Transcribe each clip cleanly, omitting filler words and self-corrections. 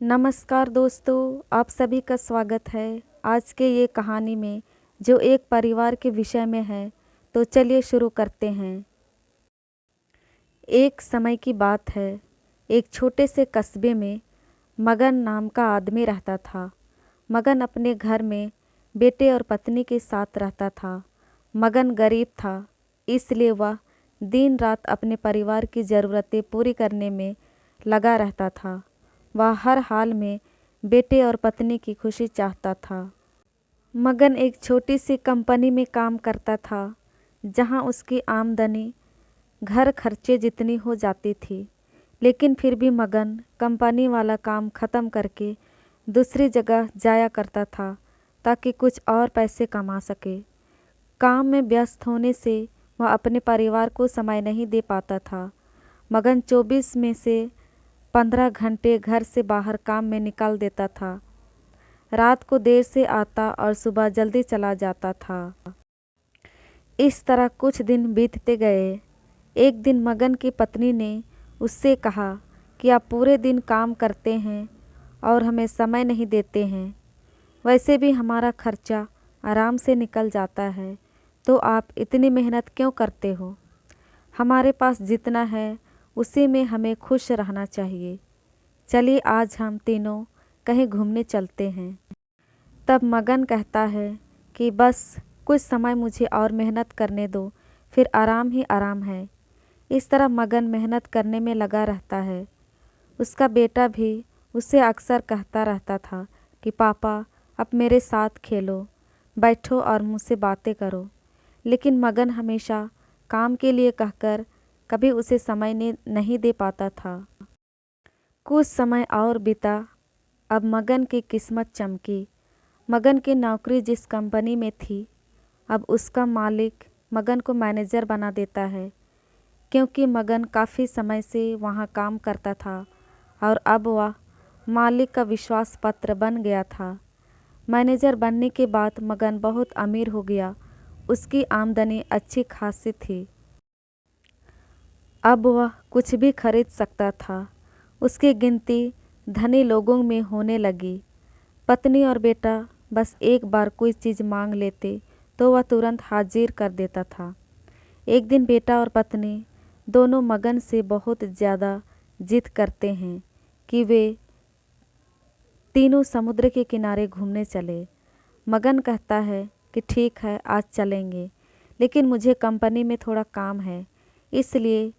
नमस्कार दोस्तों, आप सभी का स्वागत है आज के ये कहानी में जो एक परिवार के विषय में है। तो चलिए शुरू करते हैं। एक समय की बात है, एक छोटे से कस्बे में मगन नाम का आदमी रहता था। मगन अपने घर में बेटे और पत्नी के साथ रहता था। मगन गरीब था, इसलिए वह दिन रात अपने परिवार की ज़रूरतें पूरी करने में लगा रहता था। वह हर हाल में बेटे और पत्नी की खुशी चाहता था। मगन एक छोटी सी कंपनी में काम करता था, जहां उसकी आमदनी घर खर्चे जितनी हो जाती थी। लेकिन फिर भी मगन कंपनी वाला काम ख़त्म करके दूसरी जगह जाया करता था ताकि कुछ और पैसे कमा सके। काम में व्यस्त होने से वह अपने परिवार को समय नहीं दे पाता था। मगन 24 में से 15 घंटे घर से बाहर काम में निकाल देता था। रात को देर से आता और सुबह जल्दी चला जाता था। इस तरह कुछ दिन बीतते गए। एक दिन मगन की पत्नी ने उससे कहा कि आप पूरे दिन काम करते हैं और हमें समय नहीं देते हैं। वैसे भी हमारा खर्चा आराम से निकल जाता है, तो आप इतनी मेहनत क्यों करते हो? हमारे पास जितना है उसी में हमें खुश रहना चाहिए। चलिए आज हम तीनों कहीं घूमने चलते हैं। तब मगन कहता है कि बस कुछ समय मुझे और मेहनत करने दो, फिर आराम ही आराम है। इस तरह मगन मेहनत करने में लगा रहता है। उसका बेटा भी उससे अक्सर कहता रहता था कि पापा अब मेरे साथ खेलो, बैठो और मुझसे बातें करो। लेकिन मगन हमेशा काम के लिए कहकर कभी उसे समय नहीं दे पाता था। कुछ समय और बीता। अब मगन की किस्मत चमकी। मगन की नौकरी जिस कंपनी में थी, अब उसका मालिक मगन को मैनेजर बना देता है, क्योंकि मगन काफ़ी समय से वहाँ काम करता था और अब वह मालिक का विश्वास पात्र बन गया था। मैनेजर बनने के बाद मगन बहुत अमीर हो गया। उसकी आमदनी अच्छी खासी थी। अब वह कुछ भी खरीद सकता था। उसकी गिनती धनी लोगों में होने लगी। पत्नी और बेटा बस एक बार कोई चीज़ मांग लेते तो वह तुरंत हाजिर कर देता था। एक दिन बेटा और पत्नी दोनों मगन से बहुत ज़्यादा जिद करते हैं कि वे तीनों समुद्र के किनारे घूमने चले। मगन कहता है कि ठीक है, आज चलेंगे, लेकिन मुझे कंपनी में थोड़ा काम है, इसलिए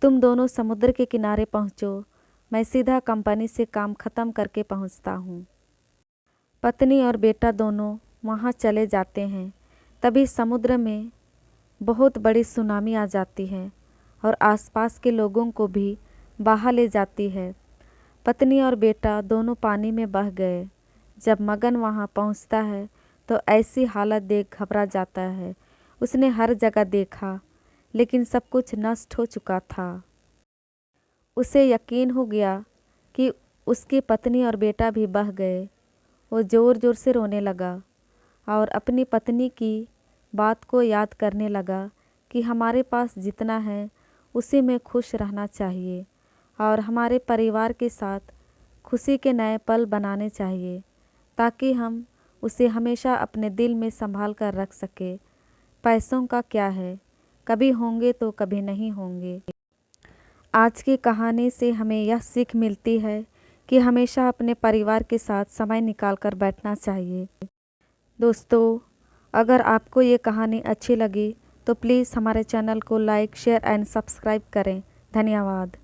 तुम दोनों समुद्र के किनारे पहुँचो, मैं सीधा कंपनी से काम ख़त्म करके पहुँचता हूँ। पत्नी और बेटा दोनों वहाँ चले जाते हैं। तभी समुद्र में बहुत बड़ी सुनामी आ जाती है और आसपास के लोगों को भी बहा ले जाती है। पत्नी और बेटा दोनों पानी में बह गए। जब मगन वहाँ पहुँचता है तो ऐसी हालत देख घबरा जाता है। उसने हर जगह देखा, लेकिन सब कुछ नष्ट हो चुका था। उसे यकीन हो गया कि उसकी पत्नी और बेटा भी बह गए। वो ज़ोर ज़ोर से रोने लगा और अपनी पत्नी की बात को याद करने लगा कि हमारे पास जितना है उसी में खुश रहना चाहिए और हमारे परिवार के साथ खुशी के नए पल बनाने चाहिए, ताकि हम उसे हमेशा अपने दिल में संभाल कर रख सके। पैसों का क्या है, कभी होंगे तो कभी नहीं होंगे। आज की कहानी से हमें यह सीख मिलती है कि हमेशा अपने परिवार के साथ समय निकाल कर बैठना चाहिए। दोस्तों, अगर आपको ये कहानी अच्छी लगी तो प्लीज़ हमारे चैनल को लाइक, शेयर एंड सब्सक्राइब करें। धन्यवाद।